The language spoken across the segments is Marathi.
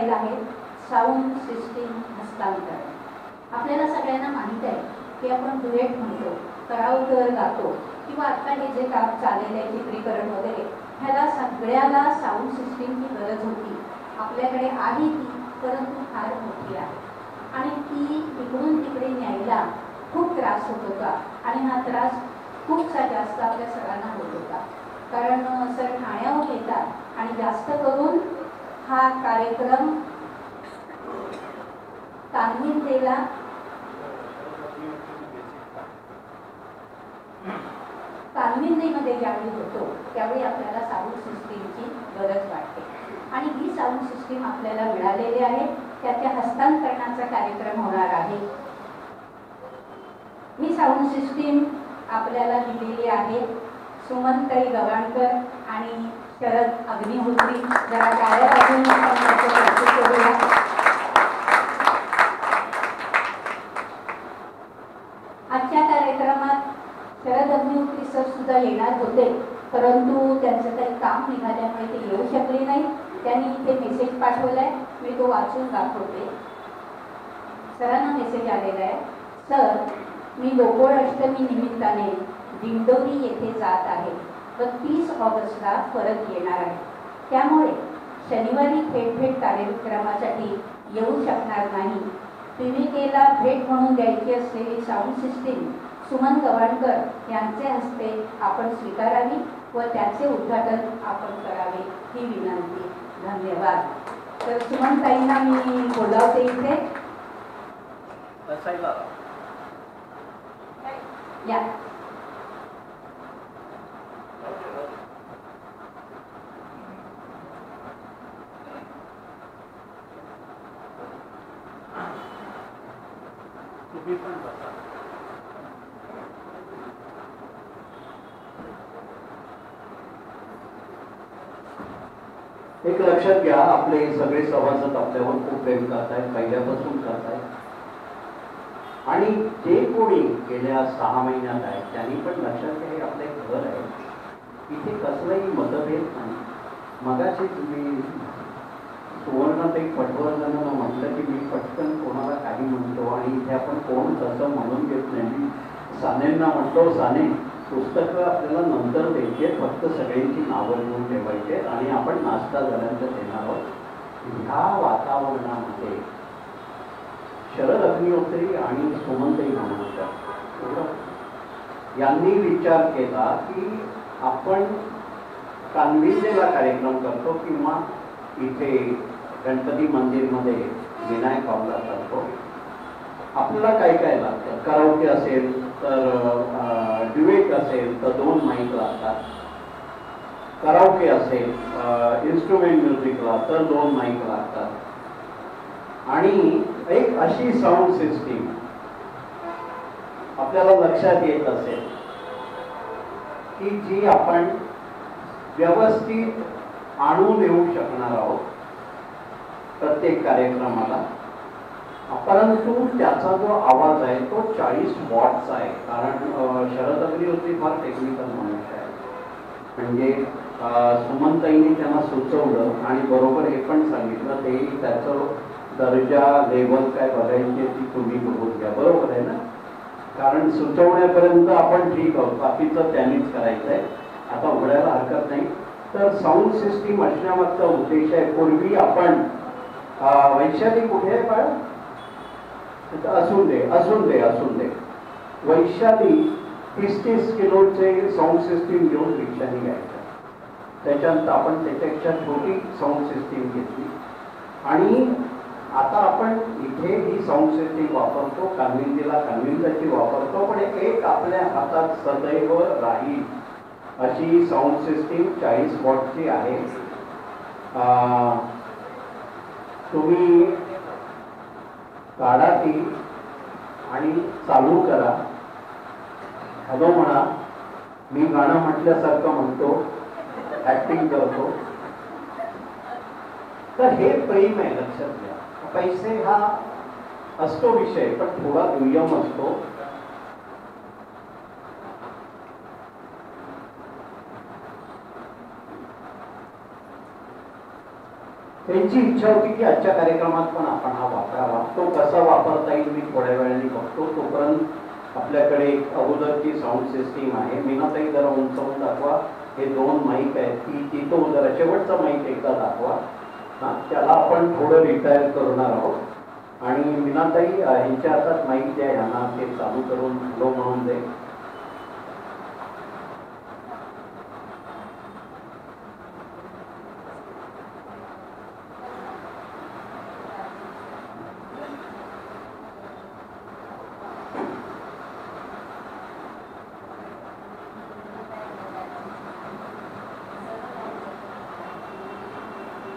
फाईल आहे साऊंड सिस्टीम हस्तांतरण. आपल्याला सगळ्यांना माहीत आहे की आपण डुएट म्हणतो, कराओके गातो किंवा आता हे जे काम चाललेलं आहे चित्रीकरण वगैरे, ह्याला सगळ्याला साऊंड सिस्टीमची गरज होती. आपल्याकडे आहे ती, परंतु फार मोठी आहे आणि ती इकडून तिकडे न्यायला खूप त्रास होत होता आणि हा त्रास खूपसा जास्त आपल्या सरांना होत होता. कारण सर ठाण्यावर येतात आणि जास्त करून हा कार्यक्रम तानविंदेला तानविंदेमध्ये ज्यावेळी होतो त्यावेळी आपल्याला साऊंड सिस्टीमची गरज वाटते आणि ही साऊंड सिस्टीम आपल्याला मिळालेली आहे. त्याच्या हस्तांतरणाचा कार्यक्रम होणार आहे. ही साऊंड सिस्टीम आपल्याला दिलेली आहे सुमनताई गवाणकर आणि शरद अग्निहोत्री. जरा टाळ्या वाजवून आपण त्याचं कौतुक करूया. आजच्या कार्यक्रमात शरद अग्निहोत्री सर सुद्धा येणार होते, परंतु त्यांचं काही काम निघाल्यामुळे ते येऊ शकले नाही. त्यांनी इथे मेसेज पाठवलाय, मी तो वाचून दाखवते. सरांना मेसेज आलेला आहे, सर मी गोकुळ अष्टमी निमित्ताने दिंडोरी येथे जात आहे व 30 ऑगस्टला परत येणार आहे. त्यामुळे शनिवारी थेट कार्यक्रमासाठी येऊ शकणार नाही. पीव्हीकेला भेट म्हणून द्यायची असलेली साऊंड सिस्टीम सुमन गवाणकर यांचे हस्ते आपण स्वीकारावी व त्याचे उद्घाटन आपण करावे ही विनंती. धन्यवाद. तर सुमनताईंना मी बोलावते इथे या. एक लक्षात घ्या, आपले सगळे सभासद आपल्यावर खूप प्रेम करतायत, पहिल्यापासून करतायत आणि जे कोणी गेल्या 6 महिन्यात आहे त्यांनी पण लक्षात घ्या, हे आपले घर आहे, इथे कसलाही मतभेद नाही. मगाशी तुम्ही सुवर्णाताई पटवर्धनांना म्हटलं की मी पटकन कोणाला काही म्हणतो आणि इथे आपण कोण तसं म्हणून घेत नाही. मी सानेंना म्हणतो, साने पुस्तकं आपल्याला नंतर द्यायची, फक्त सगळ्यांची नावं लिहून ठेवायचे आणि आपण नाश्ता झाल्यानंतर देणार आहोत. ह्या वातावरणामध्ये शरद अग्निहोत्री आणि सुमनताई गवाणकर यांनी विचार केला की आपण तानविंदेला कार्यक्रम करतो किंवा इथे गणपती मंदिरमध्ये विनायक हॉलला करतो. आपल्याला काय काय लागतं, कराओके असेल तर ड्युएट असेल तर 2 माईक लागतात, कराओके असेल इन्स्ट्रुमेंट म्युझिकला तर 2 माईक लागतात आणि एक अशी साऊंड सिस्टीम आपल्याला लक्षात येत असेल की जी आपण व्यवस्थित आणून येऊ शकणार आहोत प्रत्येक कार्यक्रमाला. परंतु त्याचा जो आवाज आहे तो 40 वॉटचा आहे. कारण शरद अग्निहोत्री फार टेक्निकल मनुष्य आहे, म्हणजे सुमनताईंनी त्यांना सुचवलं आणि बरोबर हे पण सांगितलं ते त्याचं दर्जा लेवल काय बघायची ती तुम्ही बघून घ्या, बरोबर आहे ना. कारण सुचवण्यापर्यंत आपण ठीक आहोत, बाकीचं त्यांनीच करायचं आहे, आता उघडायला हरकत नाही. तर साऊंड सिस्टीम असण्यामागचा उद्देश आहे, पूर्वी आपण वैशाली कुठे आहे बाळ, असून दे वैशाली 30-30 किलोचे साऊंड सिस्टीम घेऊन रिक्षाने घ्यायच्या. त्याच्यानंतर आपण त्याच्यापेक्षा छोटी साऊंड सिस्टीम घेतली आणि आता आपण इथे ही साऊंड सिस्टीम वापरतो, कानविंदेची वापरतो, पण एक आपल्या हातात सदैव राहील अशी साऊंड सिस्टीम 40 वॉटची आहे. तुम्ही काढा ती आणि चालू करा, हॅलो म्हणा, मी गाणं म्हटल्यासारखं म्हणतो, ऍक्टिंग करतो. तर हे प्रेम आहे, लक्षात घ्या. पैसे हा असतो विषय पण थोडा दुय्यम असतो. त्यांची इच्छा होती की आजच्या कार्यक्रमात पण आपण हा वापरावा. तो कसा वापरता येईल मी थोड्या वेळाने बघतो. तोपर्यंत आपल्याकडे एक अगोदरची साऊंड सिस्टीम आहे. मीनाताई जरा उंचावून दाखवा. हे 2 माईक आहेत. ती तो जरा शेवटचा माईक एकदा दाखवा. त्याला आपण थोडं रिटायर करणार आहोत आणि मीनाताई ह्यांच्या हातात माईक द्या. ह्यांना ते चालू करून लो म्हणून दे.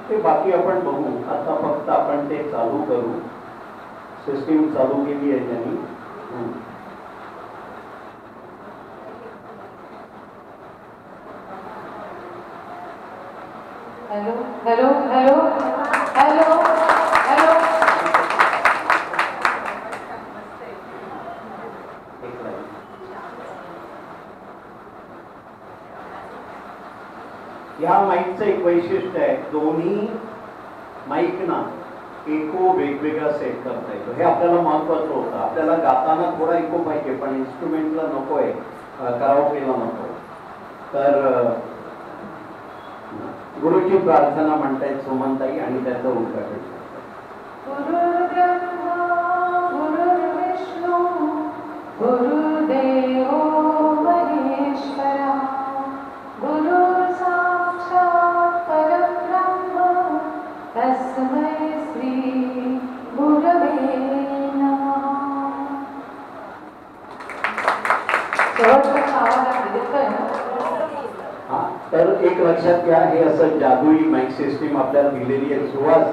ते बाकी आपण बघू. आता फक्त आपण ते चालू करू. सिस्टीम चालू केली आहे त्यांनी. Hello hello hello hello hello. या माईकचं एक वैशिष्ट्य आहे. दोन्ही माईक ना इको वेगवेगळा सेट करता येतो. हे आपल्याला महत्वाचं होतं. आपल्याला गाताना थोडा इको पाहिजे पण इन्स्ट्रुमेंटला नको आहे, कराओकेला नको. तर गुरुची प्रार्थना म्हणतायत सुमनताई आणि त्याचं उद्घाटन. गुरुर्ब्रह्मा गुरुर्विष्णू गुरुदेवो महेश्वरा गुरु साक्षात् परब्रह्म तस्मै श्री गुरवे नमः. शेवटचा आवाज दिसतोय ना? तर एक लक्षात घ्या, हे असं जादुई माईक सिस्टीम आपल्याला दिलेली आहे. सुहास,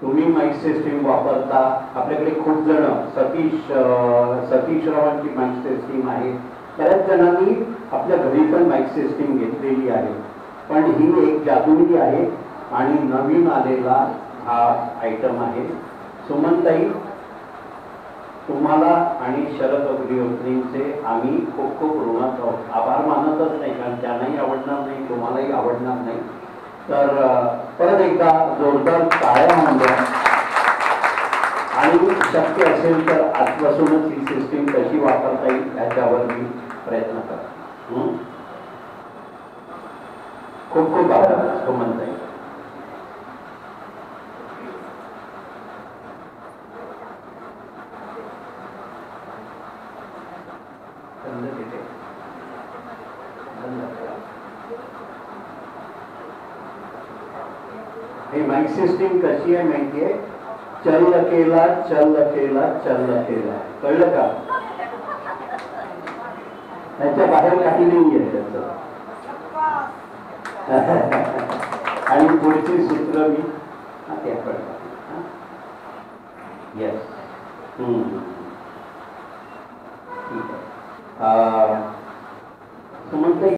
तुम्ही माईक सिस्टीम वापरता. आपल्याकडे खूप जण सतीश रावांची माईक सिस्टीम आहे. बऱ्याच जणांनी आपल्या घरी पण माईक सिस्टीम घेतलेली आहे. पण ही एक जादुई आहे आणि नवीन आलेला हा आयटम आहे. सुमनताई, तुम्हाला आणि शरद अग्निहोत्रींचे आम्ही खूप खूप ऋणात आहोत. आभार मानतच नाही कारण त्यांनाही आवडणार नाही, तुम्हालाही आवडणार नाही. तर परत एकदा जोरदार टाळ्या म्हणून द्या आणि शक्य असेल तर आजपासूनच ही सिस्टीम कशी वापरता येईल याच्यावर मी प्रयत्न करा. खूप खूप आभार सुमनताई. हे माईक सिस्टीम कशी आहे माहिती आहे? चल केला चल केला चल केला. कळलं का? त्याच्या बाहेर काही नाही आहे त्याचं. आणि पुढची सूत्र मी ते कळलं. येस, ठीक आहे.